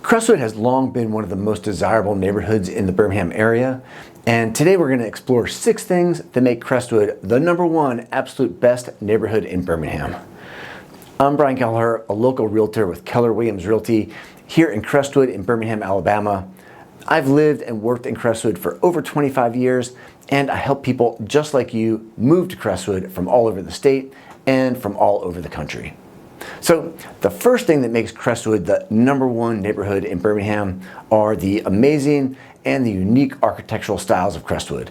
Crestwood has long been one of the most desirable neighborhoods in the Birmingham area, and today we're going to explore 6 things that make Crestwood the #1 absolute best neighborhood in Birmingham. I'm Brian Kelleher, a local realtor with Keller Williams Realty here in Crestwood in Birmingham, Alabama. I've lived and worked in Crestwood for over 25 years, and I help people just like you move to Crestwood from all over the state and from all over the country. So the first thing that makes Crestwood the #1 neighborhood in Birmingham are the amazing and the unique architectural styles of Crestwood.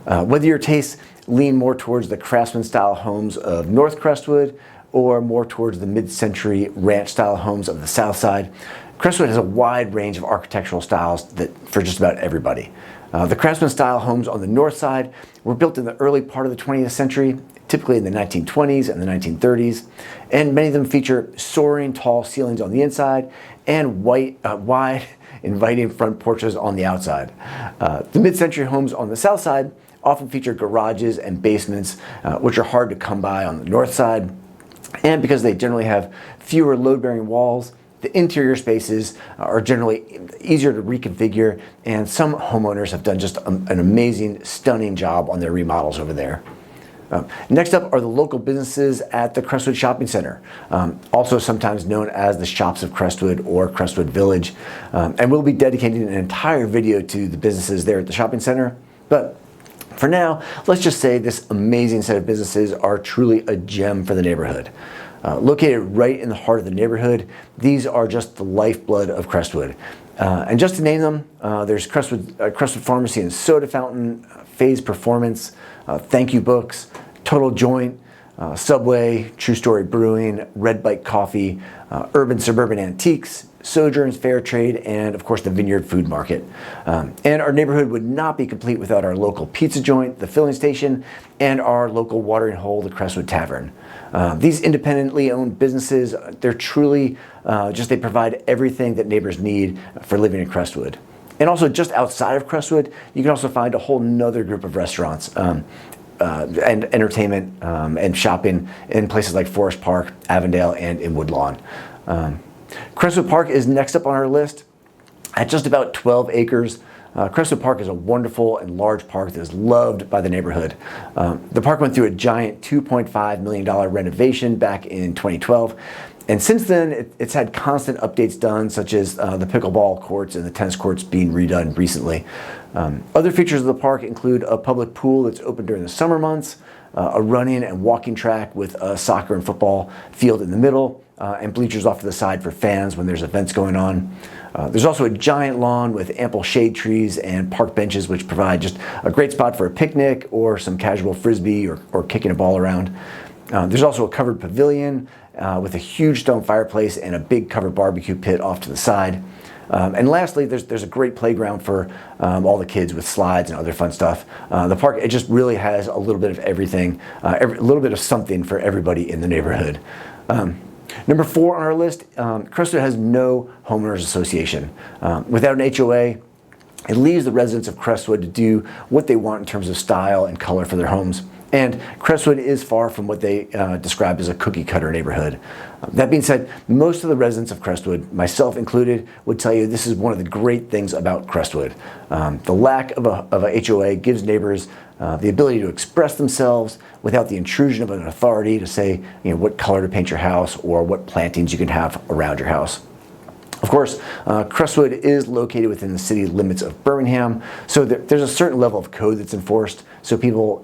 Whether your tastes lean more towards the craftsman style homes of North Crestwood or more towards the mid-century ranch style homes of the South Side, Crestwood has a wide range of architectural styles for just about everybody. The craftsman style homes on the north side were built in the early part of the 20th century, typically in the 1920s and the 1930s, and many of them feature soaring tall ceilings on the inside and wide, inviting front porches on the outside. The mid-century homes on the south side often feature garages and basements, which are hard to come by on the north side, and because they generally have fewer load-bearing walls, the interior spaces are generally easier to reconfigure, and some homeowners have done just an amazing, stunning job on their remodels over there. Next up are the local businesses at the Crestwood Shopping Center, also sometimes known as the Shops of Crestwood or Crestwood Village. And we'll be dedicating an entire video to the businesses there at the shopping center. But for now, let's just say this amazing set of businesses are truly a gem for the neighborhood. Located right in the heart of the neighborhood, these are just the lifeblood of Crestwood. And just to name them, there's Crestwood Pharmacy and Soda Fountain, Phase Performance, Thank You Books, Total Joint, Subway, True Story Brewing, Red Bike Coffee, Urban Suburban Antiques, Sojourn's Fair Trade, and of course the Vineyard Food Market. And our neighborhood would not be complete without our local pizza joint, the filling station, and our local watering hole, the Crestwood Tavern. These independently owned businesses, they're truly they provide everything that neighbors need for living in Crestwood. And also just outside of Crestwood, you can also find a whole nother group of restaurants and entertainment and shopping in places like Forest Park, Avondale, and in Woodlawn. Crestwood Park is next up on our list. At just about 12 acres, Crestwood Park is a wonderful and large park that is loved by the neighborhood. The park went through a giant $2.5 million renovation back in 2012. And since then, it's had constant updates done, such as the pickleball courts and the tennis courts being redone recently. Other features of the park include a public pool that's open during the summer months, a running and walking track with a soccer and football field in the middle, and bleachers off to the side for fans when there's events going on. There's also a giant lawn with ample shade trees and park benches, which provide just a great spot for a picnic or some casual frisbee or kicking a ball around. There's also a covered pavilion with a huge stone fireplace and a big covered barbecue pit off to the side. And lastly, there's a great playground for all the kids with slides and other fun stuff. The park, it just really has a little bit of everything, a little bit of something for everybody in the neighborhood. Number 4 on our list, Crestwood has no homeowners association. Without an HOA, it leaves the residents of Crestwood to do what they want in terms of style and color for their homes. And Crestwood is far from what they describe as a cookie-cutter neighborhood. That being said, most of the residents of Crestwood, myself included, would tell you this is one of the great things about Crestwood. The lack of a HOA gives neighbors the ability to express themselves without the intrusion of an authority to say, what color to paint your house or what plantings you can have around your house. Of course, Crestwood is located within the city limits of Birmingham, so there's a certain level of code that's enforced. So people,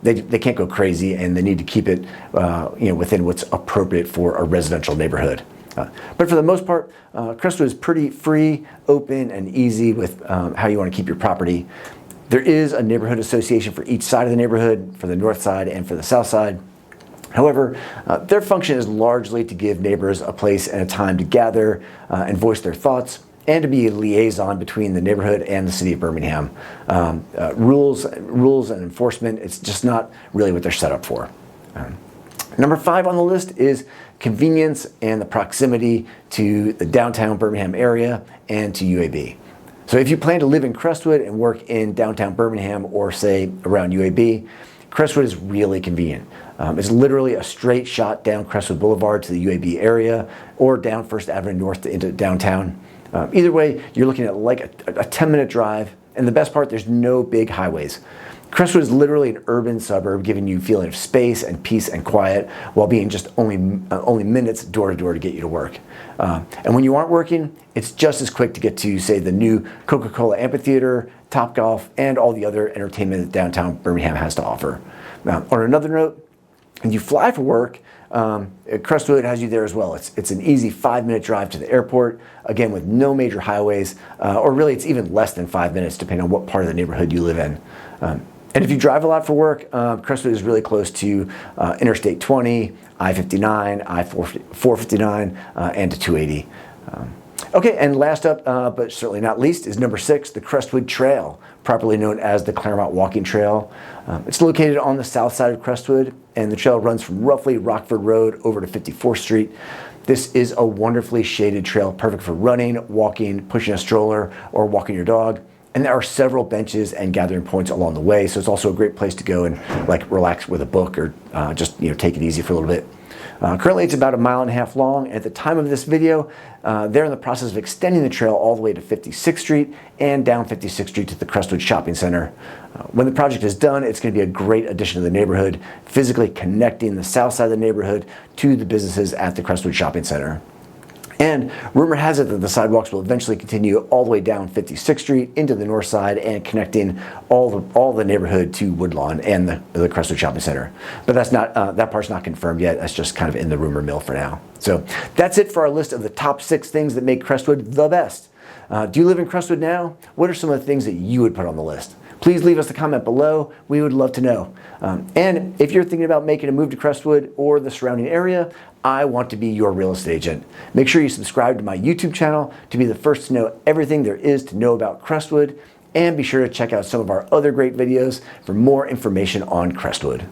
they can't go crazy, and they need to keep it, within what's appropriate for a residential neighborhood. But for the most part, Crestwood is pretty free, open, and easy with how you want to keep your property. There is a neighborhood association for each side of the neighborhood, for the north side and for the south side. However, their function is largely to give neighbors a place and a time to gather and voice their thoughts, and to be a liaison between the neighborhood and the city of Birmingham. Rules and enforcement, it's just not really what they're set up for. Number 5 on the list is convenience and the proximity to the downtown Birmingham area and to UAB. So if you plan to live in Crestwood and work in downtown Birmingham or say around UAB, Crestwood is really convenient. It's literally a straight shot down Crestwood Boulevard to the UAB area or down First Avenue North into downtown. Either way, you're looking at like a 10-minute drive, and the best part, there's no big highways. Crestwood is literally an urban suburb, giving you a feeling of space and peace and quiet, while being just only minutes door to door to get you to work. And when you aren't working, it's just as quick to get to, say, the new Coca-Cola Amphitheater, Topgolf, and all the other entertainment that downtown Birmingham has to offer. On another note, when you fly for work, Crestwood has you there as well. It's an easy 5-minute drive to the airport, again with no major highways, or really it's even less than 5 minutes depending on what part of the neighborhood you live in. And if you drive a lot for work, Crestwood is really close to Interstate 20, I-59, I-459, and to 280. Okay, and last up, but certainly not least, is number 6, the Crestwood Trail, properly known as the Clairmont Walking Trail. It's located on the south side of Crestwood, and the trail runs from roughly Rockford Road over to 54th Street. This is a wonderfully shaded trail, perfect for running, walking, pushing a stroller, or walking your dog. And there are several benches and gathering points along the way, so it's also a great place to go and like relax with a book or just take it easy for a little bit. Currently it's about 1.5 miles long, and at the time of this video, they're in the process of extending the trail all the way to 56th Street and down 56th Street to the Crestwood Shopping Center. When the project is done, it's going to be a great addition to the neighborhood, physically connecting the south side of the neighborhood to the businesses at the Crestwood Shopping Center. And rumor has it that the sidewalks will eventually continue all the way down 56th Street into the north side and connecting all the neighborhood to Woodlawn and the Crestwood Shopping Center. But that's not that part's not confirmed yet. That's just kind of in the rumor mill for now. So that's it for our list of the top 6 things that make Crestwood the best. Do you live in Crestwood now? What are some of the things that you would put on the list? Please leave us a comment below. We would love to know. And if you're thinking about making a move to Crestwood or the surrounding area, I want to be your real estate agent. Make sure you subscribe to my YouTube channel to be the first to know everything there is to know about Crestwood, and be sure to check out some of our other great videos for more information on Crestwood.